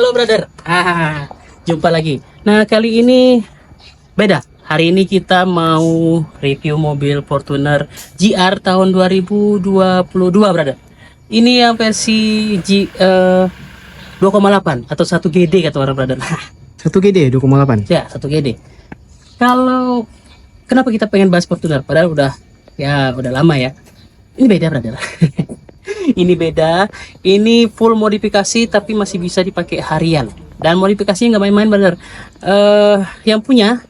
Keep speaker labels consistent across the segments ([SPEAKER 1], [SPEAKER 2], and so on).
[SPEAKER 1] Halo brother, jumpa lagi. Nah kali ini beda. Hari ini kita mau review mobil Fortuner GR tahun 2022 brother. Ini yang versi 2,8 atau 1 GD kata orang brother.
[SPEAKER 2] 1 GD 2,8.
[SPEAKER 1] Ya 1 GD. Kalau kenapa kita pengen bahas Fortuner? Padahal udah lama ya. Ini beda brother. Ini beda, ini full modifikasi tapi masih bisa dipakai harian dan modifikasinya nggak main-main brother. Yang punya,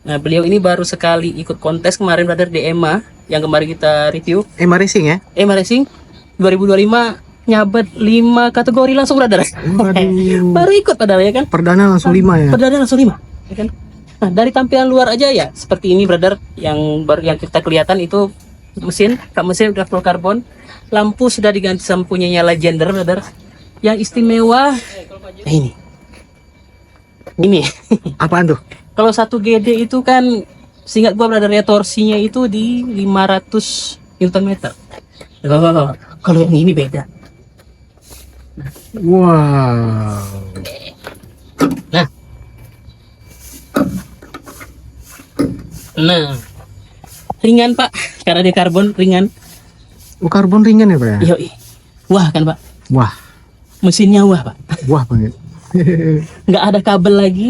[SPEAKER 1] nah beliau ini baru sekali ikut kontes kemarin brother di EMA yang kemarin kita review.
[SPEAKER 2] EMA Racing ya?
[SPEAKER 1] EMA Racing 2025 nyabat 5 kategori langsung brother. Baru ikut padahal ya kan?
[SPEAKER 2] Perdana langsung 5 ya?
[SPEAKER 1] Perdana langsung 5 ya kan? Nah dari tampilan luar aja ya seperti ini brother, yang kita kelihatan itu mesin udah full karbon. Lampu sudah diganti sama punyanya Legender brother. Yang istimewa ini
[SPEAKER 2] Apaan tuh?
[SPEAKER 1] kalau 1 GD itu kan seingat gua brother ya, torsinya itu di 500 Nm. Kalau yang ini beda.
[SPEAKER 2] Wow.
[SPEAKER 1] Nah ringan pak, karena dia karbon ringan.
[SPEAKER 2] Oh, karbon ringan ya Pak ya?
[SPEAKER 1] Yoi. Wah kan pak,
[SPEAKER 2] Wah,
[SPEAKER 1] mesinnya wah pak.
[SPEAKER 2] wah banget.
[SPEAKER 1] Nggak ada kabel lagi.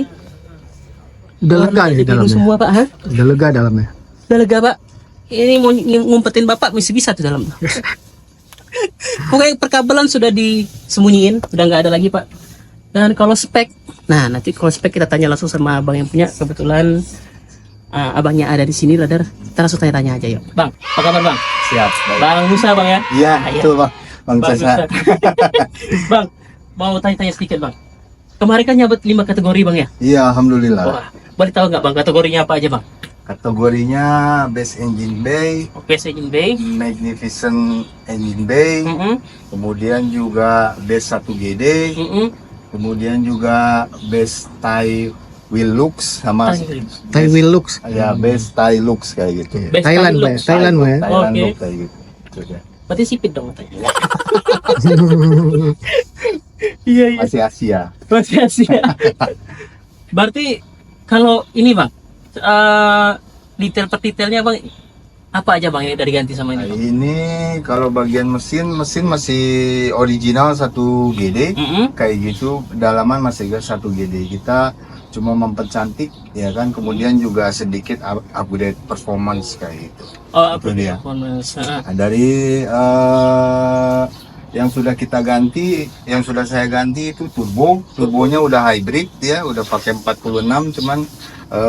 [SPEAKER 2] Udah lega ya dalamnya?
[SPEAKER 1] Semua pak, ha?
[SPEAKER 2] Udah lega dalamnya?
[SPEAKER 1] Udah lega pak. Ini mau ngumpetin bapak masih bisa tuh dalam. Pokoknya perkabelan sudah disembunyiin, udah nggak ada lagi pak. Dan kalau spek, nah nanti kalau spek kita tanya langsung sama abang yang punya. Kebetulan abangnya ada di sini brother. Kita langsung tanya aja yuk. Bang, apa kabar bang?
[SPEAKER 3] Siap.
[SPEAKER 1] Bang Musa bang ya?
[SPEAKER 3] Iya, itu bang. Bang Musa.
[SPEAKER 1] Bang, mau tanya-tanya sedikit bang. Kemarin kan nyabat 5 kategori bang ya?
[SPEAKER 3] Iya, alhamdulillah.
[SPEAKER 1] Wah, boleh tahu nggak bang kategorinya apa aja bang?
[SPEAKER 3] Kategorinya Best Engine Bay,
[SPEAKER 1] Best Engine Bay,
[SPEAKER 3] Magnificent Engine Bay, kemudian juga Best 1 GD, kemudian juga Best Thai Wheel Looks sama
[SPEAKER 2] Thai Wheel Looks.
[SPEAKER 3] ya Best Thai Looks kayak gitu.
[SPEAKER 1] Best
[SPEAKER 2] Thailand Pak ya? Thailand Pak ya?
[SPEAKER 3] Thailand
[SPEAKER 1] Oke.
[SPEAKER 3] look kayak gitu. Itu dia.
[SPEAKER 1] berarti sipit dong katanya. Iya iya.
[SPEAKER 3] Masih Asia.
[SPEAKER 1] Masih Asia. Berarti kalau ini bang, detail per detailnya bang, apa aja bang yang udah diganti sama
[SPEAKER 3] Nah,
[SPEAKER 1] ini bang?
[SPEAKER 3] ini kalau bagian mesin masih original 1 GD kayak gitu, dalaman masih 1 GD. Kita cuma mempercantik ya kan, kemudian juga sedikit upgrade performance kayak gitu.
[SPEAKER 1] Oh,
[SPEAKER 3] Itu dia.
[SPEAKER 1] performance.
[SPEAKER 3] Nah, dari yang sudah kita ganti, yang sudah saya ganti itu turbonya udah hybrid ya, udah pakai 46 cuman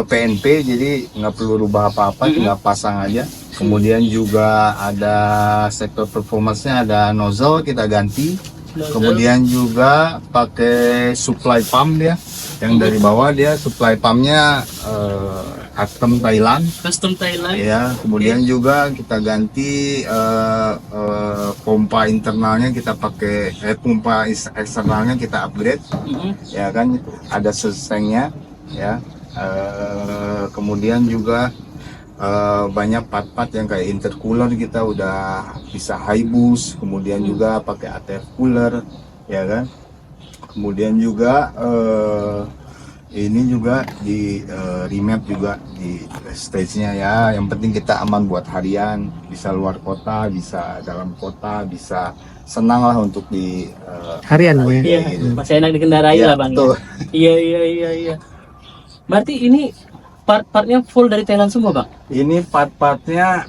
[SPEAKER 3] PNP, jadi nggak perlu rubah apa-apa, tinggal pasang aja. Kemudian juga ada sektor performance-nya, ada nozzle kita ganti. Kemudian juga pakai supply pump dia, yang dari bawah dia supply pumpnya custom Thailand.
[SPEAKER 1] Custom Thailand.
[SPEAKER 3] Ya, kemudian juga kita ganti pompa internalnya, kita pakai pompa eksternalnya kita upgrade. Ya kan, ada sesengnya ya. Kemudian juga banyak part-part yang kayak intercooler kita udah bisa high boost, kemudian juga pakai ATF cooler ya kan. Kemudian juga ini juga di remap juga di stage-nya ya. Yang penting kita aman buat harian, bisa luar kota, bisa dalam kota, bisa senang lah untuk di
[SPEAKER 2] Harian Pak ya?
[SPEAKER 1] Iya,
[SPEAKER 3] gitu.
[SPEAKER 1] masih enak dikendarai
[SPEAKER 3] Ya,
[SPEAKER 1] lah bang.
[SPEAKER 3] betul.
[SPEAKER 1] Ya? Iya. Berarti ini part-partnya full dari Thailand semua bang?
[SPEAKER 3] Ini part-partnya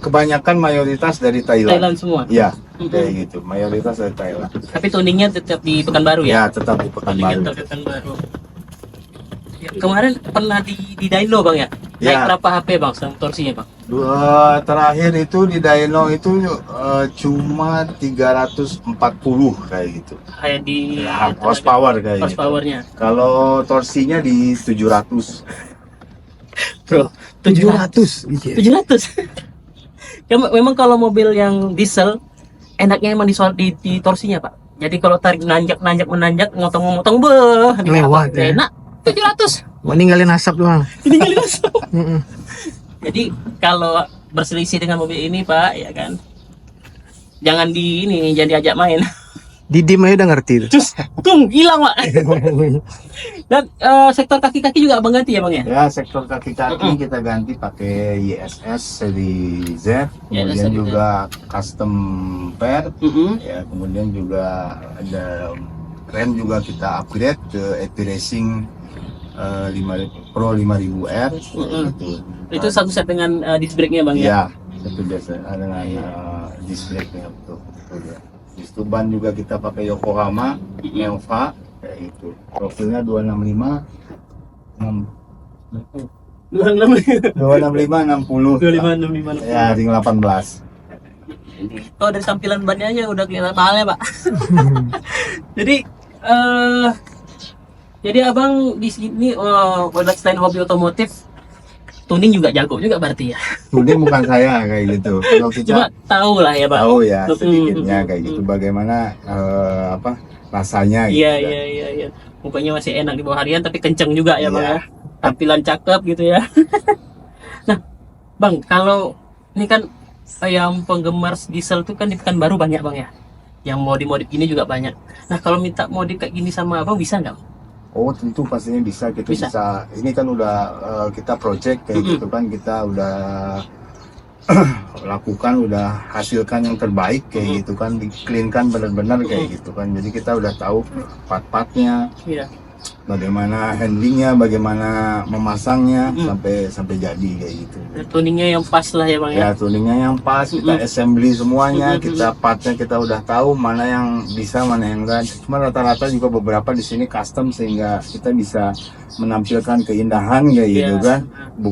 [SPEAKER 3] kebanyakan mayoritas dari Thailand.
[SPEAKER 1] Thailand semua?
[SPEAKER 3] Iya, kayak gitu. Mayoritas dari Thailand.
[SPEAKER 1] Tapi tuningnya tetap di Pekanbaru ya?
[SPEAKER 3] Ya, tetap di
[SPEAKER 1] Tuningnya
[SPEAKER 3] Pekanbaru.
[SPEAKER 1] tetap di Pekanbaru. Ya, kemarin pernah di Dyno bang ya?
[SPEAKER 3] Ya.
[SPEAKER 1] Naik berapa HP bang sama torsinya bang?
[SPEAKER 3] Terakhir itu di Dyno itu cuma 340 kayak gitu.
[SPEAKER 1] Kayak di
[SPEAKER 3] Ya, horsepower kayak gitu.
[SPEAKER 1] horsepowernya.
[SPEAKER 3] Kalau torsinya di 700.
[SPEAKER 1] Bro,
[SPEAKER 2] 700. Iya.
[SPEAKER 1] 700. Ya, memang kalau mobil yang diesel enaknya emang di torsinya pak. Jadi kalau tarik menanjak, ngotong-ngotong
[SPEAKER 2] Lewat ya.
[SPEAKER 1] enak. 700.
[SPEAKER 2] Wah, ninggalin asap doang.
[SPEAKER 1] Tinggalin asap.
[SPEAKER 2] Mm-mm.
[SPEAKER 1] Jadi kalau berselisih dengan mobil ini pak, ya kan, jangan diajak main.
[SPEAKER 2] Didim aja udah ngerti itu.
[SPEAKER 1] Cus, tung hilang pak. Dan sektor kaki-kaki juga abang ganti ya bang ya?
[SPEAKER 3] Ya, sektor kaki-kaki kita ganti pakai YSS seri Z, kemudian
[SPEAKER 1] seri Z.
[SPEAKER 3] juga custom pair,
[SPEAKER 1] Mm-mm.
[SPEAKER 3] ya kemudian juga ada rem juga kita upgrade ke EP Racing 5 Pro 5000R gitu.
[SPEAKER 1] Itu satu set dengan disc brake-nya bang ya?
[SPEAKER 3] Ya, itu biasa dengan disc brake-nya betul. Ya. Itu ban juga kita pakai Yokohama Nova kayak gitu. Profilnya 265 265 60
[SPEAKER 1] 2565.
[SPEAKER 3] ya ring 18.
[SPEAKER 1] Oh dari tampilan bannya aja udah kelihatan mahalnya pak. Jadi abang di sini selain hobi otomotif, tuning juga jago juga berarti ya.
[SPEAKER 3] Tuning bukan saya kayak gitu. Kalau kita
[SPEAKER 1] Cuma tahu lah ya bang.
[SPEAKER 3] tahu ya sedikitnya kayak gitu bagaimana rasanya gitu.
[SPEAKER 1] Iya
[SPEAKER 3] kan.
[SPEAKER 1] iya. Mukanya masih enak di bawah harian tapi kenceng juga ya bang
[SPEAKER 3] Iya.
[SPEAKER 1] ya. Tampilan cakep gitu ya. Nah bang kalau ini kan yang penggemar diesel tuh kan di Pekanbaru banyak bang ya. Yang modif ini juga banyak. Nah kalau minta modif kayak gini sama abang bisa nggak?
[SPEAKER 3] Oh tentu pastinya bisa kita
[SPEAKER 1] Bisa.
[SPEAKER 3] bisa. Ini kan udah kita project kayak gitu kan kita udah lakukan udah hasilkan yang terbaik kayak gitu kan di clean kan benar-benar kayak gitu kan jadi kita udah tahu part-partnya
[SPEAKER 1] Iya.
[SPEAKER 3] bagaimana handlingnya bagaimana memasangnya sampai jadi kayak gitu.
[SPEAKER 1] Tuningnya yang pas lah ya bang ya.
[SPEAKER 3] Ya tuningnya yang pas kita assembly semuanya kita partnya kita udah tahu mana yang bisa mana yang enggak cuma rata-rata juga beberapa di sini custom sehingga kita bisa menampilkan keindahan kayak gitu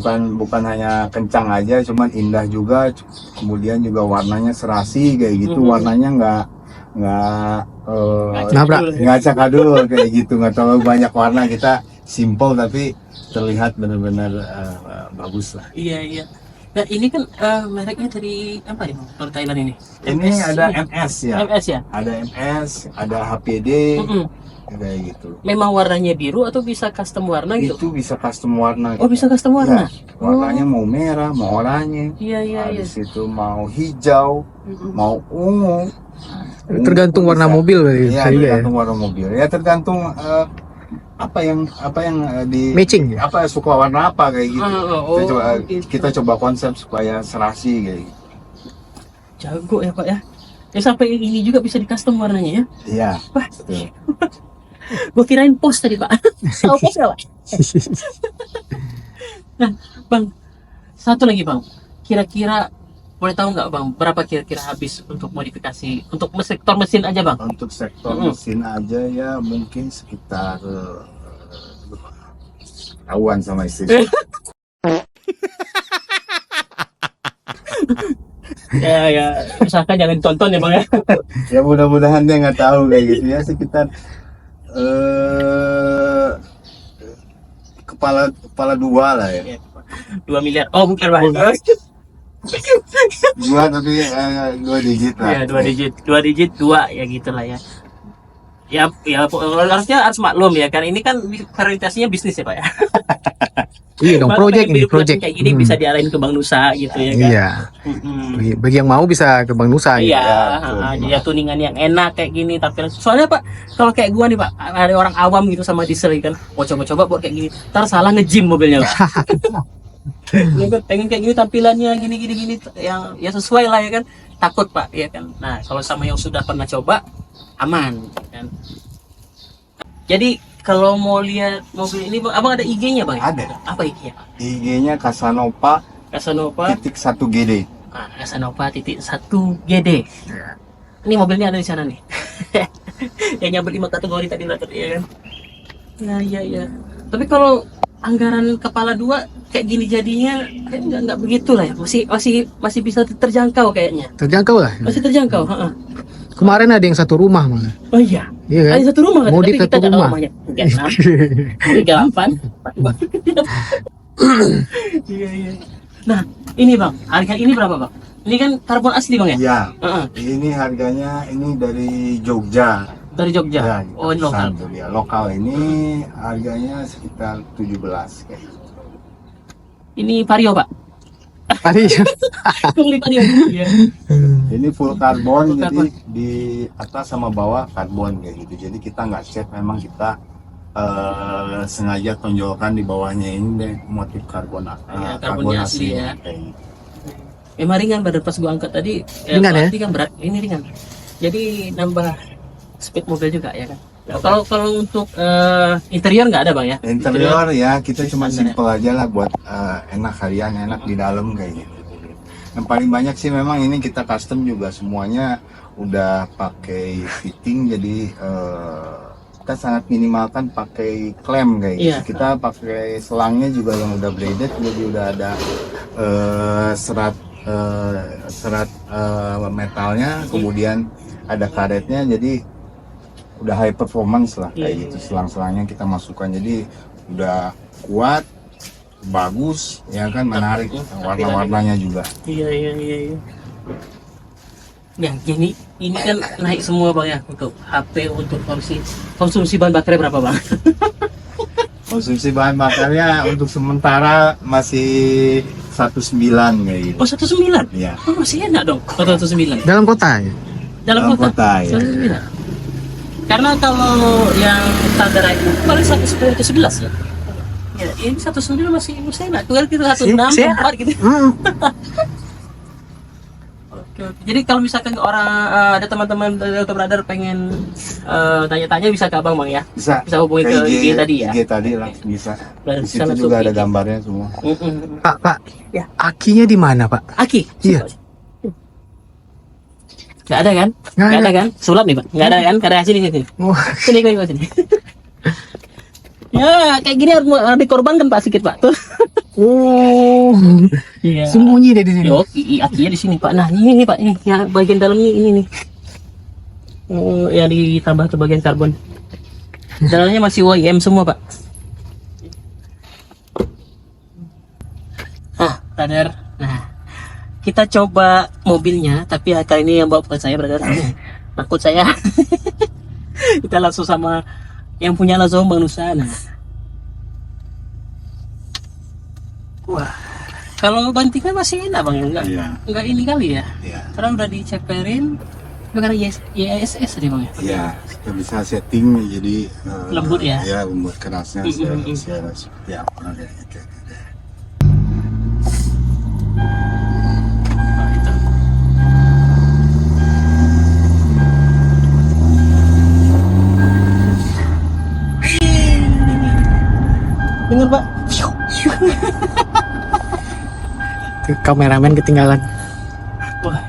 [SPEAKER 3] kan bukan hanya kencang aja cuman indah juga kemudian juga warnanya serasi kayak gitu warnanya nggak
[SPEAKER 2] Nabrak.
[SPEAKER 3] ngacak adul kayak gitu nggak terlalu banyak warna kita simple tapi terlihat benar-benar bagus lah.
[SPEAKER 1] Iya. Nah ini kan mereknya dari apa ya bang? Dari Thailand ini.
[SPEAKER 3] Ini ada MS ya.
[SPEAKER 1] MS ya.
[SPEAKER 3] Ada MS, ada HPD, kayak gitu.
[SPEAKER 1] Memang warnanya biru atau bisa custom warna gitu?
[SPEAKER 3] Itu bisa custom warna.
[SPEAKER 1] Oh bisa custom warna.
[SPEAKER 3] Ya, warnanya mau merah, mau oranye.
[SPEAKER 1] Iya.
[SPEAKER 3] Habis itu mau hijau, mau ungu.
[SPEAKER 2] Tergantung warna
[SPEAKER 3] Bisa.
[SPEAKER 2] mobil berarti.
[SPEAKER 3] Iya,
[SPEAKER 2] Bisa juga ya.
[SPEAKER 3] tergantung warna mobil. Ya tergantung apa yang di
[SPEAKER 2] Matching ya?
[SPEAKER 3] apa suka warna apa kayak gitu.
[SPEAKER 1] Gitu.
[SPEAKER 3] Kita coba konsep supaya serasi kayak gitu.
[SPEAKER 1] Jago ya pak ya. Ya sampai ini juga bisa di custom warnanya ya.
[SPEAKER 3] Iya.
[SPEAKER 1] Wah,
[SPEAKER 3] Betul.
[SPEAKER 1] gue kirain pos tadi pak. Tahu pos nggak pak? Nah bang, satu lagi bang. Kira-kira boleh tahu nggak bang berapa kira-kira habis untuk modifikasi untuk sektor mesin aja bang?
[SPEAKER 3] Untuk sektor mesin aja ya mungkin sekitar tahuan sama istri.
[SPEAKER 1] Ya usahakan jangan ditonton ya bang ya.
[SPEAKER 3] Ya mudah-mudahan dia nggak tahu kayak gitu ya sekitar kepala dua lah ya.
[SPEAKER 1] 2 miliar. Oh bukan bang.
[SPEAKER 3] Dua tapi 2 digit lah.
[SPEAKER 1] Ya 2 digit 2 ya gitulah ya. Ya harusnya harus maklum ya kan ini kan prioritasnya bisnis ya pak ya.
[SPEAKER 2] Iya dong,
[SPEAKER 1] Baru
[SPEAKER 2] project
[SPEAKER 1] pengen
[SPEAKER 2] ini,
[SPEAKER 1] hidup
[SPEAKER 2] project.
[SPEAKER 1] kayak gini bisa diarahin ke Bank Nusa gitu ya kan.
[SPEAKER 2] Iya. Bagi yang mau bisa ke Bank Nusa.
[SPEAKER 1] Iya,
[SPEAKER 3] betul.
[SPEAKER 1] dia tuningan yang enak kayak gini tapi soalnya pak kalau kayak gua nih pak ada orang awam gitu sama diesel kan mau coba-coba buat kayak gini ntar salah nge-gym mobilnya pak. Ini kan pengen kayak gini tampilannya gini yang ya sesuai lah ya kan takut pak ya kan. Nah kalau sama yang sudah pernah coba aman kan. Jadi kalau mau lihat mobil ini abang ada IG-nya bang?
[SPEAKER 3] Ada.
[SPEAKER 1] Apa IG-nya?
[SPEAKER 3] IG-nya Casanova
[SPEAKER 1] Casanova
[SPEAKER 3] titik 1 GD.
[SPEAKER 1] Casanova titik 1 GD. Ini mobilnya ada di sana nih. Yang nyabet 5 kategori tadi lah ya kan. Iya. Tapi kalau anggaran kepala 2 kayak gini jadinya kayak nggak begitu lah ya. Masih bisa terjangkau kayaknya.
[SPEAKER 2] Terjangkau lah.
[SPEAKER 1] Masih terjangkau.
[SPEAKER 2] Kemarin ada yang satu rumah malah.
[SPEAKER 1] Oh iya.
[SPEAKER 2] Iya kan?
[SPEAKER 1] Ada satu rumah kan?
[SPEAKER 2] Modif
[SPEAKER 1] Tapi kita
[SPEAKER 2] satu
[SPEAKER 1] nggak tahu
[SPEAKER 2] rumah.
[SPEAKER 1] rumahnya. 38. Iya. Nah, ini bang, harga ini berapa bang? Ini kan karbon asli bang ya?
[SPEAKER 3] Iya.
[SPEAKER 1] Heeh.
[SPEAKER 3] Ini harganya ini dari Jogja.
[SPEAKER 1] Dari Jogja.
[SPEAKER 3] Ya,
[SPEAKER 1] Oh ini lokal.
[SPEAKER 3] pesan tuh dia. Lokal ini harganya sekitar 17 kayak gitu.
[SPEAKER 1] Ini Vario pak.
[SPEAKER 2] Tadi
[SPEAKER 1] Kulit tadi ya.
[SPEAKER 3] Ini full karbon,
[SPEAKER 1] Full
[SPEAKER 3] jadi
[SPEAKER 1] karbon.
[SPEAKER 3] di atas sama bawah karbon kayak gitu. Jadi kita nggak cek, memang kita sengaja tonjolkan di bawahnya ini deh motif karbon,
[SPEAKER 1] Ya, karbonnya asli ya.
[SPEAKER 3] kayak gitu.
[SPEAKER 1] Emang ringan badan pas gua angkat tadi.
[SPEAKER 2] Ringan ya?
[SPEAKER 1] Berarti kan berat, ini ringan. Jadi nambah speed mobil juga ya kan. Nah, kalau untuk interior nggak ada bang ya?
[SPEAKER 3] Interior ya kita cuma simple aja lah buat enak harian, enak di dalam kayak gitu. Yang paling banyak sih memang ini kita custom juga semuanya udah pakai fitting, jadi kita sangat minimalkan pakai klem kayak gitu.
[SPEAKER 1] Iya.
[SPEAKER 3] Kita pakai selangnya juga yang udah braided, jadi udah ada serat metalnya, kemudian ada karetnya, jadi udah high performance lah kayak
[SPEAKER 1] Iya,
[SPEAKER 3] gitu. Selang-selangnya kita masukkan, jadi udah kuat, bagus ya kan, menarik warna-warnanya juga.
[SPEAKER 1] Iya. Ya, ini kan naik semua bang ya untuk HP, untuk konsumsi bahan baterai berapa bang?
[SPEAKER 3] Konsumsi bahan bakarnya untuk sementara masih 19 kayak gitu.
[SPEAKER 1] Oh 19?
[SPEAKER 3] Ya.
[SPEAKER 1] Oh masih enak dong. 19.
[SPEAKER 2] dalam kota ya.
[SPEAKER 1] Dalam kota.
[SPEAKER 3] ya.
[SPEAKER 1] 19. Karena kalau yang standar itu paling 110 atau 11 ya. Ya, ini 19 masih enak. Tuh kita 16,
[SPEAKER 2] Saya-
[SPEAKER 1] 4 gitu. Oke. Jadi kalau misalkan orang ada teman-teman dari Auto Brother pengen tanya-tanya bisa ke abang bang ya.
[SPEAKER 3] Bisa.
[SPEAKER 1] Bisa hubungi ke IG tadi ya.
[SPEAKER 3] IG tadi langsung bisa.
[SPEAKER 1] Dan
[SPEAKER 3] Di situ
[SPEAKER 1] sana
[SPEAKER 3] juga
[SPEAKER 1] tuh
[SPEAKER 3] ada
[SPEAKER 1] IG.
[SPEAKER 3] gambarnya semua.
[SPEAKER 2] Pak,
[SPEAKER 1] Ya.
[SPEAKER 2] akinya di mana Pak?
[SPEAKER 1] Aki.
[SPEAKER 2] Iya.
[SPEAKER 1] Nggak ada kan?
[SPEAKER 2] Nggak
[SPEAKER 1] Nggak
[SPEAKER 2] ada.
[SPEAKER 1] ada kan? Sulap nih pak? Nggak ada kan? Nggak ada sini sini.
[SPEAKER 2] Wah,
[SPEAKER 1] Sini sini. Ya kayak gini harus dikorbankan pak sedikit pak tuh.
[SPEAKER 2] oh,
[SPEAKER 1] Iya.
[SPEAKER 2] sembunyi deh di sini.
[SPEAKER 1] Yo, akinya di sini pak. Nah ini nih pak, ini yang bagian dalamnya ini nih. Oh, yang ditambah ke bagian karbon. Dalamnya masih OEM semua pak. Brother. Nah, kita coba mobilnya, tapi kali ini yang bawa bukan saya, brother. Takut saya. Kita langsung sama yang punya langsung Bang Nusa. Nah. Wah, kalau bantingan masih enak bang, enggak,
[SPEAKER 3] Iya.
[SPEAKER 1] enggak ini kali ya.
[SPEAKER 3] Iya.
[SPEAKER 1] Karena udah diceperin, itu karena YSS tadi bang ya.
[SPEAKER 3] Iya, kita bisa setting jadi
[SPEAKER 1] Lembut ya?
[SPEAKER 3] Ya, lembut kerasnya
[SPEAKER 1] Mm-mm.
[SPEAKER 3] seperti apa kayak gitu.
[SPEAKER 1] Nah, itu. Dengar pak?
[SPEAKER 2] Kameramen ketinggalan.
[SPEAKER 1] Wah,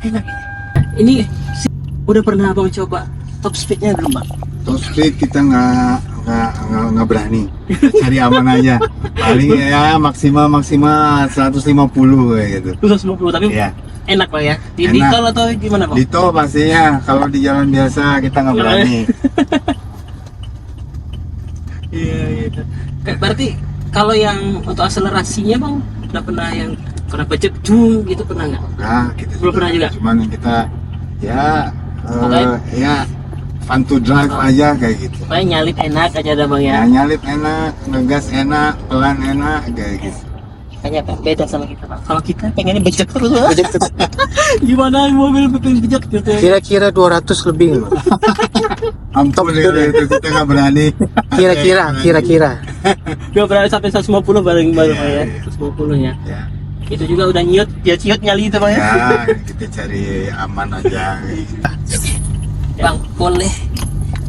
[SPEAKER 1] enak. Ini udah pernah abang coba top speednya belum pak?
[SPEAKER 3] Top speed kita nggak berani. Kita cari aman aja. Paling ya maksimal 150 kayak gitu.
[SPEAKER 1] 250 tapi
[SPEAKER 3] Iya.
[SPEAKER 1] enak pak ya? Di
[SPEAKER 3] Enak.
[SPEAKER 1] tol atau gimana pak?
[SPEAKER 3] Dito pastinya, kalau di jalan biasa kita nggak berani.
[SPEAKER 1] Iya. Berarti kalau yang untuk akselerasinya bang, pernah yang budget jung gitu pernah nggak?
[SPEAKER 3] Nah, kita
[SPEAKER 1] Belum pernah juga?
[SPEAKER 3] Cuman yang kita ya
[SPEAKER 1] Pokoknya-
[SPEAKER 3] ya fun to drive aja kayak gitu.
[SPEAKER 1] Pokoknya nyalip enak aja ada bang ya.
[SPEAKER 3] Ya, nyalip enak, ngegas enak, pelan enak kayak gitu.
[SPEAKER 1] Kayaknya Pak, beda sama kita pak. Kalau kita pengennya bejek terus pak. Gimana mobil pengen bejek gitu?
[SPEAKER 2] Kira-kira 200 lebih.
[SPEAKER 3] Ampun itu kita nggak berani.
[SPEAKER 2] Kira-kira.
[SPEAKER 1] Dia berani sampai 150 bareng pak ya. 150 ya.
[SPEAKER 3] Ya,
[SPEAKER 1] Itu juga udah nyut, dia ciut nyali itu pak ya.
[SPEAKER 3] ya kita cari aman aja kayak gitu.
[SPEAKER 1] Bang, boleh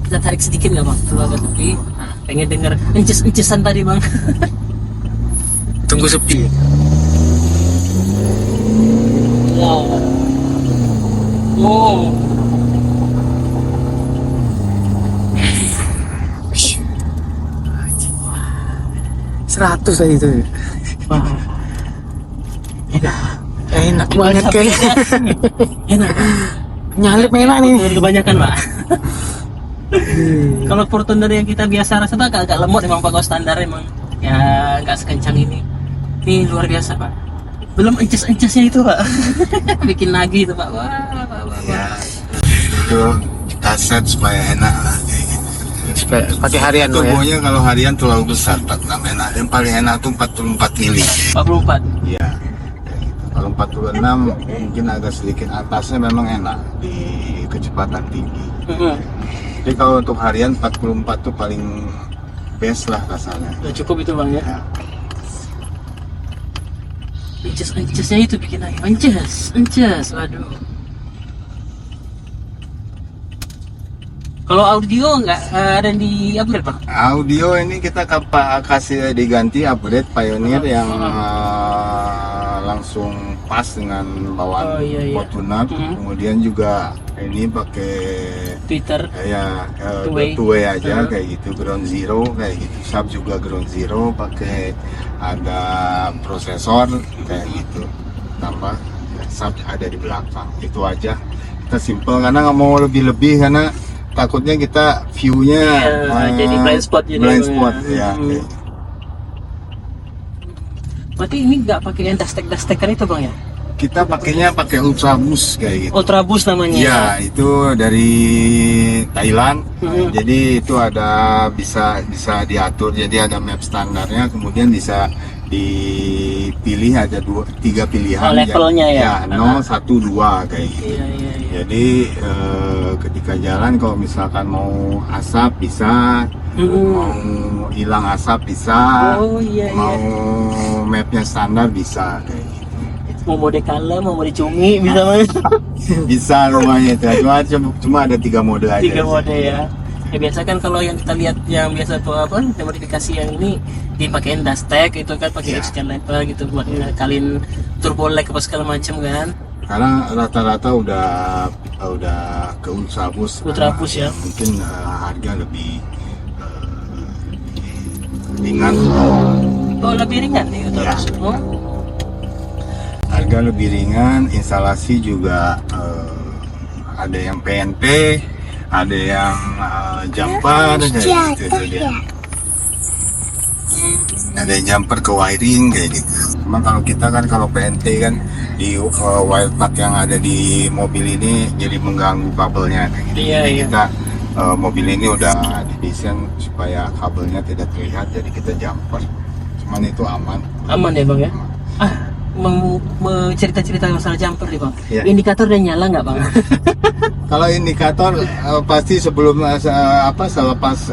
[SPEAKER 1] kita tarik sedikit nggak bang? Tuh agak tepi. Nah, pengen denger ences-encesan tadi bang.
[SPEAKER 2] Tunggu sepi.
[SPEAKER 1] Wow. Wow.
[SPEAKER 2] 100 tadi itu.
[SPEAKER 1] Wah. Enak.
[SPEAKER 2] Enak banget kayak.
[SPEAKER 1] Enak.
[SPEAKER 2] Nyalip enak nih.
[SPEAKER 1] Udah kebanyakan pak. Kalau Fortuner yang kita biasa rasa tuh agak lemot emang pak, kalau standar emang ya nggak sekencang ini. Ini luar biasa pak. Belum ences-encesnya itu pak. Bikin lagi itu pak. Wah.
[SPEAKER 3] Ya, itu kita set supaya enak lah kayak gitu.
[SPEAKER 2] Pakai harian Bang ya.
[SPEAKER 3] Turbonya kalau harian terlalu besar 46 enak. Yang paling enak tuh 44 mili.
[SPEAKER 1] 44.
[SPEAKER 3] Iya. Kalau 46 mungkin agak sedikit atasnya memang enak di kecepatan tinggi. Jadi kalau untuk harian 44 tuh paling best lah kasarnya.
[SPEAKER 1] Udah cukup itu Bang ya.
[SPEAKER 3] Ya.
[SPEAKER 1] Ances-ancesnya itu bikin ayo ances, waduh. Kalau audio nggak ada yang di upgrade Bang?
[SPEAKER 3] Audio ini kita kasih diganti upgrade Pioneer yang langsung pas dengan bawaan Fortuner. Kemudian juga ini pakai
[SPEAKER 1] Twitter.
[SPEAKER 3] Ya,
[SPEAKER 1] Two-way.
[SPEAKER 3] two-way aja kayak gitu, ground zero kayak gitu. Sub juga ground zero, pakai ada prosesor kayak gitu. Tambah sub ada di belakang. Itu aja. Kita simple karena nggak mau lebih-lebih karena takutnya kita view-nya
[SPEAKER 1] jadi blind spot jadi.
[SPEAKER 3] Blind spot ya. Kayak.
[SPEAKER 1] Berarti ini nggak pakai yang dastek-dastekan itu Bang ya?
[SPEAKER 3] Kita pakainya pakai Ultra Boost kayak gitu.
[SPEAKER 1] Ultra Boost namanya.
[SPEAKER 3] Ya, itu dari Thailand. Jadi itu ada bisa diatur. Jadi ada map standarnya, kemudian bisa dipilih ada tiga pilihan.
[SPEAKER 1] Levelnya ya.
[SPEAKER 3] 0, 1, 2 kayak gitu.
[SPEAKER 1] Iya.
[SPEAKER 3] Jadi ketika jalan kalau misalkan mau asap bisa, mau hilang asap bisa, mau mapnya standar bisa kayak gitu.
[SPEAKER 1] Mau mode color, mau mode cumi bisa Bang?
[SPEAKER 3] Bisa rumahnya itu. Cuma ada 3 mode aja.
[SPEAKER 1] 3 mode ya. Ya biasa kan kalau yang kita lihat yang biasa tuh apa modifikasi yang ini dipakein dustek itu kan pakai extend level gitu buat ngekalin turbo lag apa segala macam kan.
[SPEAKER 3] Karena rata-rata udah ke Ultra Boost
[SPEAKER 1] Ya.
[SPEAKER 3] Mungkin harga lebih ringan.
[SPEAKER 1] Oh lebih ringan nih Ultra Boost. Oh.
[SPEAKER 3] Harga lebih ringan, instalasi juga ada yang PNP, ada yang jumper kayak gitu dia. Ada yang jumper ke wiring kayak gitu. Cuma kalau kita kan kalau PNP kan di wire plug yang ada di mobil ini jadi mengganggu kabelnya kayak gitu. Jadi kita mobil ini udah didesain supaya kabelnya tidak terlihat, jadi kita jumper. Cuman itu aman.
[SPEAKER 1] Aman ya Bang ya? Mau cerita-cerita masalah jumper nih Bang.
[SPEAKER 3] Ya.
[SPEAKER 1] Indikator udah nyala nggak Bang?
[SPEAKER 3] Kalau indikator pasti sebelum selepas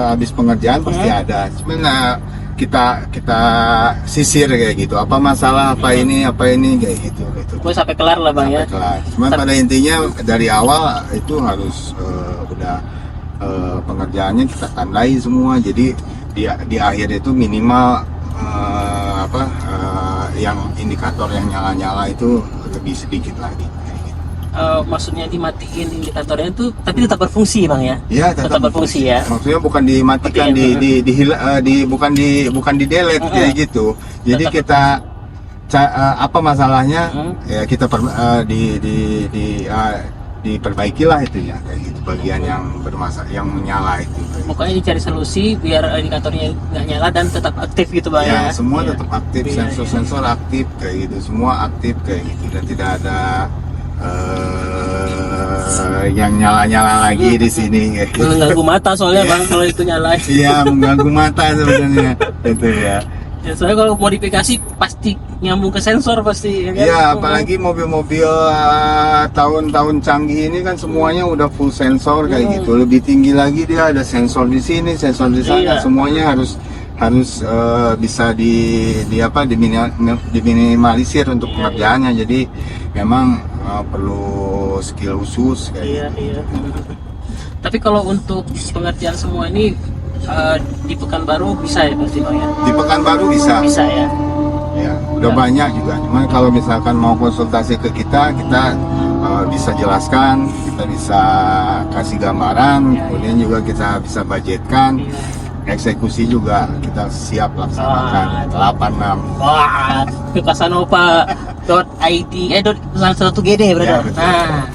[SPEAKER 3] habis pengerjaan pasti ada. Cuman kita sisir kayak gitu. Apa masalah apa ini kayak gitu.
[SPEAKER 1] Mau sampai kelar lah Bang ya.
[SPEAKER 3] Kelar. Cuman pada intinya dari awal itu harus udah pengerjaannya kita tandai semua. Jadi di akhir itu minimal yang indikator yang nyala-nyala itu lebih sedikit lagi.
[SPEAKER 1] Maksudnya dimatiin indikatornya itu tapi tetap berfungsi Bang ya?
[SPEAKER 3] Iya,
[SPEAKER 1] tetap berfungsi ya.
[SPEAKER 3] Maksudnya bukan dimatikan, bukan di delete kayak gitu. Jadi kita apa masalahnya ya kita diperbaikilah itu ya kayak gitu bagian yang bermasalah yang menyala itu.
[SPEAKER 1] Pokoknya dicari solusi biar indikatornya nggak nyala dan tetap aktif gitu Bang ya.
[SPEAKER 3] Semua tetap aktif, sensor-sensor aktif kayak gitu, semua aktif kayak gitu dan tidak ada yang nyala-nyala lagi di sini kayak gitu.
[SPEAKER 1] Mengganggu mata soalnya Bang kalau itu nyala.
[SPEAKER 3] Iya, mengganggu mata sebenarnya itu ya.
[SPEAKER 1] Ya, soalnya kalau modifikasi pasti nyambung ke sensor pasti ya kan?
[SPEAKER 3] Iya, apalagi mobil-mobil tahun-tahun canggih ini kan semuanya udah full sensor kayak gitu. Lebih tinggi lagi dia ada sensor di sini, sensor di sana, semuanya harus bisa diminimalisir untuk pengerjaannya. Jadi memang perlu skill khusus kayak gitu.
[SPEAKER 1] Tapi kalau untuk pengerjaan semua ini di Pekanbaru bisa ya pasti Bang ya?
[SPEAKER 3] Di Pekanbaru bisa.
[SPEAKER 1] Bisa ya.
[SPEAKER 3] Ya, udah banyak juga. Cuman kalau misalkan mau konsultasi ke kita bisa jelaskan, kita bisa kasih gambaran, kemudian juga kita bisa budgetkan. Eksekusi juga kita siap laksanakan. 86.
[SPEAKER 1] Wah, ke kasanova.id .1GD berarti.
[SPEAKER 3] Ya, betul.
[SPEAKER 1] Nah,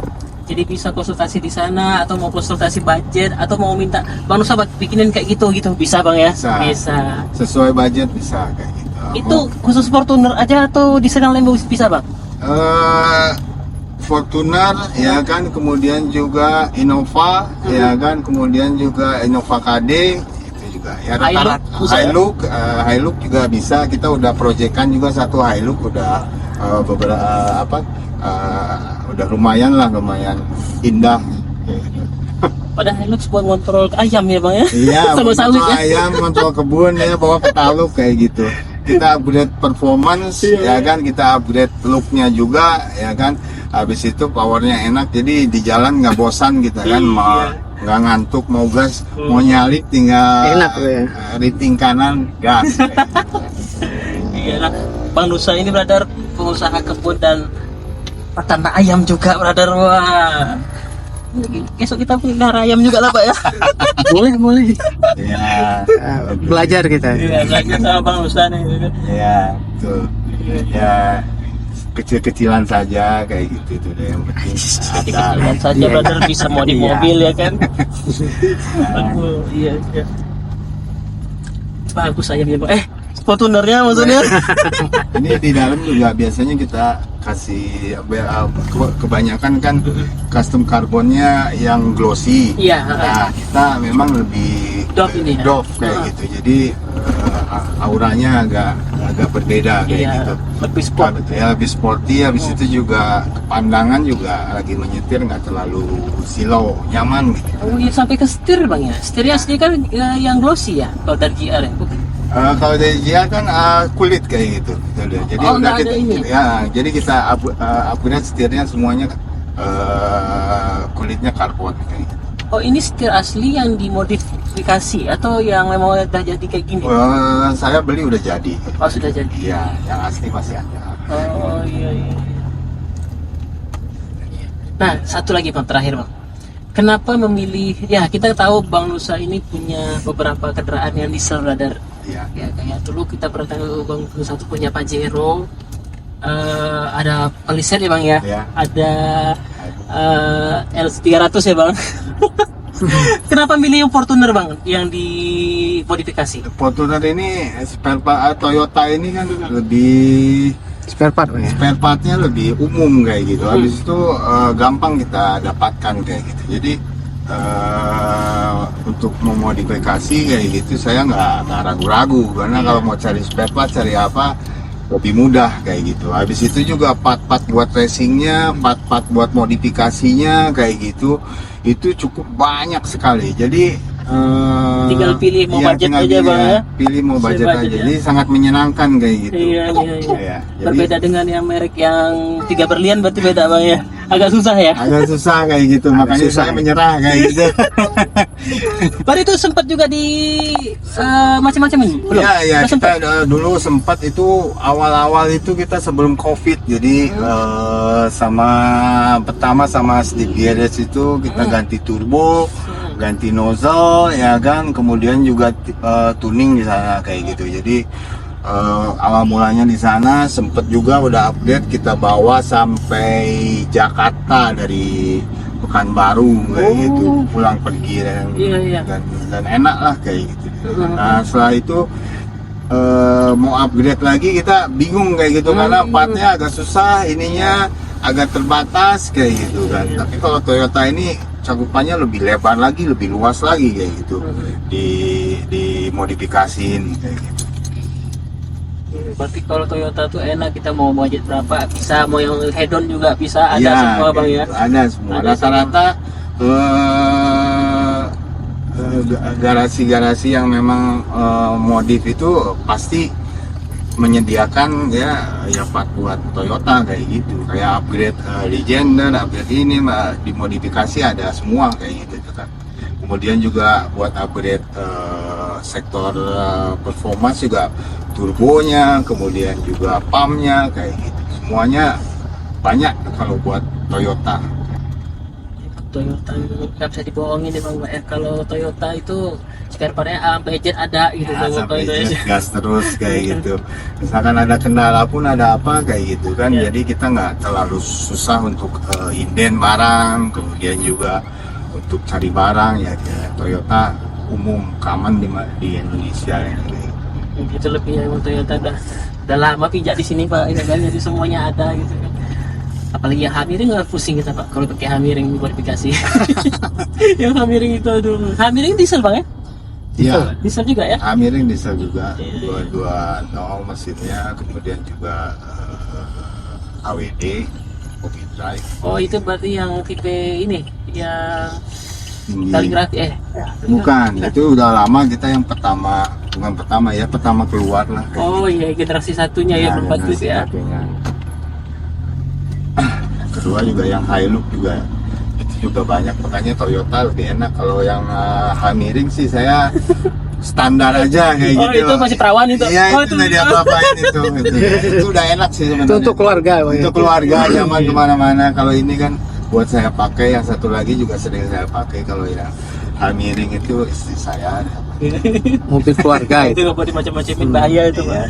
[SPEAKER 1] jadi bisa konsultasi di sana atau mau konsultasi budget atau mau minta Bang Nusa bikinin kayak gitu bisa Bang ya? Bisa.
[SPEAKER 3] Sesuai budget bisa kayak gitu.
[SPEAKER 1] Itu khusus Fortuner aja atau di sedang lain bisa Bang?
[SPEAKER 3] Fortuner ya kan, kemudian juga Innova ya kan, kemudian juga Innova KD itu juga ya,
[SPEAKER 1] Hilux bisa ya?
[SPEAKER 3] Hilux juga bisa. Kita udah proyekkan juga satu Hilux, udah beberapa udah lumayan indah.
[SPEAKER 1] Padahal Hilux buat ngontrol ayam ya bang ya?
[SPEAKER 3] Iya,
[SPEAKER 1] Sama sawit ya?
[SPEAKER 3] ayam, kontrol kebun ya, bawa petaluk kayak gitu. Kita upgrade performance ya kan, kita upgrade looknya juga ya kan. Habis itu powernya enak, jadi di jalan nggak bosan kita kan, mau nggak ngantuk, mau gas, mau nyalip tinggal
[SPEAKER 2] Enak tuh ya.
[SPEAKER 3] Riting kanan gas.
[SPEAKER 1] Iya lah, Bang Nusa ini brother pengusaha kebun dan peternak ayam juga brother. Wah, besok kita pelihara ayam juga lah pak ya.
[SPEAKER 2] Boleh.
[SPEAKER 3] Ya,
[SPEAKER 2] Belajar kita.
[SPEAKER 1] Iya, belajar sama Bang Nusa nih.
[SPEAKER 3] ya, tuh. Ya, kecil-kecilan saja kayak gitu tuh deh, yang penting ada.
[SPEAKER 1] Kecil-kecilan saja brother, bisa modif mobil ya kan. Aduh, iya. Bagus ayamnya bang. Fortunernya maksudnya.
[SPEAKER 3] Ini di dalam juga biasanya kita kasih kebanyakan kan custom karbonnya yang glossy.
[SPEAKER 1] Iya.
[SPEAKER 3] Nah, kita memang lebih
[SPEAKER 1] Doff ini ya?
[SPEAKER 3] doff kayak gitu. Jadi auranya agak berbeda kayak
[SPEAKER 1] Iya,
[SPEAKER 3] gitu.
[SPEAKER 1] lebih sport.
[SPEAKER 3] Ya, lebih sporty. Habis itu juga pandangan juga lagi menyetir nggak terlalu silau, nyaman gitu.
[SPEAKER 1] Oh iya, sampai ke setir bang ya. Setirnya asli kan yang glossy ya, kalau dari GR ya. Bukan?
[SPEAKER 3] Kalau dari dia kan kulit kayak gitu. Jadi
[SPEAKER 1] Oh,
[SPEAKER 3] udah
[SPEAKER 1] nggak ada ini?
[SPEAKER 3] ya, jadi kita upgrade setirnya semuanya kulitnya karbon kayak gitu.
[SPEAKER 1] Oh ini setir asli yang dimodifikasi atau yang memang udah jadi kayak gini?
[SPEAKER 3] Saya beli udah jadi.
[SPEAKER 1] Oh sudah jadi.
[SPEAKER 3] Iya, yang asli masih ada.
[SPEAKER 1] Oh iya. Nah satu lagi bang, terakhir bang. Kenapa memilih? Ya kita tahu Bang Nusa ini punya beberapa kendaraan yang diesel brother.
[SPEAKER 3] Iya.
[SPEAKER 1] Ya kayak dulu kita pernah tahu Bang Nusa tuh punya Pajero. Ada Palisade ya bang ya.
[SPEAKER 3] Iya.
[SPEAKER 1] Ada L300 ya bang. Kenapa milih yang Fortuner bang, yang dimodifikasi?
[SPEAKER 3] Fortuner ini spare part Toyota ini kan lebih
[SPEAKER 2] Spare part ya.
[SPEAKER 3] spare partnya lebih umum kayak gitu. Habis itu gampang kita dapatkan kayak gitu. Jadi untuk memodifikasi kayak gitu saya nggak ragu-ragu, karena kalau mau cari spare part, cari apa, lebih mudah kayak gitu. Habis itu juga part-part buat racingnya, part-part buat modifikasinya kayak gitu, itu cukup banyak sekali. Jadi
[SPEAKER 1] Tinggal pilih mau
[SPEAKER 3] iya,
[SPEAKER 1] budget
[SPEAKER 3] tinggal
[SPEAKER 1] aja,
[SPEAKER 3] pilih,
[SPEAKER 1] Bang, ya.
[SPEAKER 3] pilih mau
[SPEAKER 1] Sesuai
[SPEAKER 3] budget
[SPEAKER 1] budget,
[SPEAKER 3] aja.
[SPEAKER 1] ya.
[SPEAKER 3] Jadi sangat menyenangkan kayak gitu.
[SPEAKER 1] Iya.
[SPEAKER 3] Iya, jadi
[SPEAKER 1] Berbeda dengan yang merek yang 3 berlian berarti beda bang ya. Agak susah ya.
[SPEAKER 3] agak susah kayak gitu, makanya
[SPEAKER 2] susah,
[SPEAKER 3] saya
[SPEAKER 2] ya.
[SPEAKER 3] menyerah kayak gitu.
[SPEAKER 1] Baru itu sempat juga di macam-macam ini. Belum.
[SPEAKER 3] Iya, iya,
[SPEAKER 1] Udah
[SPEAKER 3] kita
[SPEAKER 1] sempat?
[SPEAKER 3] dulu sempat itu awal-awal itu kita sebelum COVID. Jadi sama pertama sama Steve Gears itu kita ganti turbo, ganti nozzle ya kan, kemudian juga tuning di sana kayak gitu. Jadi awal mulanya di sana, sempet juga udah update, kita bawa sampai Jakarta dari Pekanbaru kayak gitu, pulang pergi
[SPEAKER 1] Iya.
[SPEAKER 3] dan enak lah kayak gitu. Nah setelah itu mau upgrade lagi kita bingung kayak gitu, karena partnya agak susah, ininya agak terbatas kayak gitu kan. Tapi kalau Toyota ini cakupannya lebih lebar lagi, lebih luas lagi kayak gitu, di modifikasiin kayak gitu.
[SPEAKER 1] Berarti kalau Toyota tuh enak, kita mau budget berapa bisa, mau yang head-on juga bisa, ada
[SPEAKER 3] Ya,
[SPEAKER 1] semua bang
[SPEAKER 3] kayak
[SPEAKER 1] ya.
[SPEAKER 3] gitu. Ada semua.
[SPEAKER 1] Ada
[SPEAKER 3] Rata-rata garasi-garasi yang memang modif itu pasti menyediakan ya part buat Toyota kayak gitu, kayak upgrade Legender, upgrade ini dimodifikasi ada semua kayak gitu kan. Kemudian juga buat upgrade sektor performance juga, turbonya, kemudian juga pumpnya kayak gitu, semuanya banyak kalau buat Toyota.
[SPEAKER 1] Toyota itu nggak bisa dibohongin deh bang ya. Kalau Toyota itu spare partnya A sampai Z ada gitu.
[SPEAKER 3] Ya,
[SPEAKER 1] Toyota
[SPEAKER 3] sampai
[SPEAKER 1] itu.
[SPEAKER 3] gas terus kayak gitu. Misalkan ada kendala pun ada apa kayak gitu kan.
[SPEAKER 1] Ya.
[SPEAKER 3] Jadi kita nggak terlalu susah untuk inden barang, kemudian juga untuk cari barang ya, Toyota umum common di Indonesia ya.
[SPEAKER 1] Itu lebih yang Toyota udah lama pijak di sini pak, ini kan, jadi semuanya ada gitu kan. Apalagi yang hamiring nggak pusing kita Pak kalau pakai hamiring modifikasi. Yang hamiring itu aduh. Hamiring diesel Bang ya?
[SPEAKER 3] Iya.
[SPEAKER 1] Diesel juga ya?
[SPEAKER 3] Hamiring diesel juga, dua nol mesinnya, kemudian juga AWD, Copy Drive.
[SPEAKER 1] Oh itu berarti yang tipe ini yang
[SPEAKER 3] Tinggi.
[SPEAKER 1] kaligrafi
[SPEAKER 3] Bukan, itu udah lama kita yang pertama, bukan pertama ya, pertama keluar lah.
[SPEAKER 1] Oh iya generasi satunya ya berempat
[SPEAKER 3] generasi
[SPEAKER 1] ya.
[SPEAKER 3] satunya. Kedua juga yang Hilux juga, itu juga banyak, makanya Toyota lebih enak. Kalau yang Hamiring sih saya standar aja kayak
[SPEAKER 1] Oh
[SPEAKER 3] gitu.
[SPEAKER 1] itu masih perawan itu.
[SPEAKER 3] Iya,
[SPEAKER 1] Oh,
[SPEAKER 3] itu nggak diapa-apain itu. Itu udah enak sih sebenarnya.
[SPEAKER 2] Itu untuk keluarga, Bang, ya?
[SPEAKER 3] Untuk keluarga, zaman kemana-mana. Kalau ini kan buat saya pakai, yang satu lagi juga sering saya pakai. Kalau yang Hamiring itu istri saya.
[SPEAKER 2] Mobil keluarga
[SPEAKER 1] itu
[SPEAKER 2] itu.
[SPEAKER 1] nggak boleh macam-macamin bahaya itu Pak.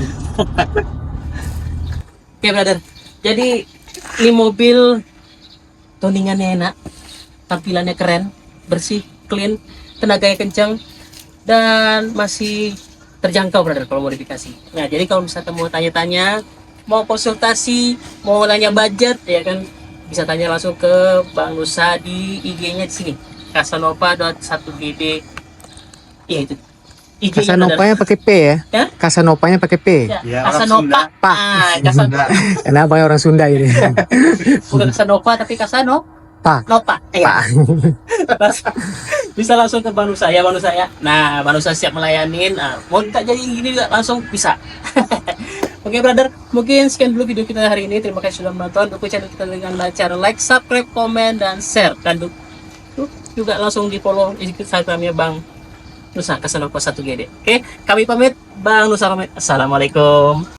[SPEAKER 1] Oke brother. Jadi ini mobil tuningannya enak, tampilannya keren, bersih, clean, tenaganya kencang, dan masih terjangkau brother kalau modifikasi. Nah jadi kalau misalnya mau tanya-tanya, mau konsultasi, mau nanya budget ya kan, bisa tanya langsung ke Bang Nusa di IG-nya di sini, Casanova.1GD. Iya itu. IG-nya, brother.
[SPEAKER 2] Kasanopanya pakai P ya?
[SPEAKER 1] Ya?
[SPEAKER 2] Kasanopanya pakai P.
[SPEAKER 1] Ya,
[SPEAKER 3] Ya, orang
[SPEAKER 1] Casanova.
[SPEAKER 3] Sunda.
[SPEAKER 2] Pak.
[SPEAKER 1] Casanova.
[SPEAKER 2] Kenapa ya orang Sunda ini?
[SPEAKER 1] Bukan Casanova tapi Casanova.
[SPEAKER 2] Pak.
[SPEAKER 1] Nova.
[SPEAKER 2] Pak.
[SPEAKER 1] Bisa langsung ke Bang Nusa ya, Bang Nusa ya. Nah, Bang Nusa siap melayanin. Mau minta jadi gini juga langsung bisa. Oke, brother. Mungkin sekian dulu video kita hari ini. Terima kasih sudah menonton. Dukung channel kita dengan cara like, subscribe, komen, dan share. Dan juga langsung di follow Instagramnya Bang Nusa Casanova 1GD. Oke, kami pamit. Bang Nusa pamit. Assalamualaikum.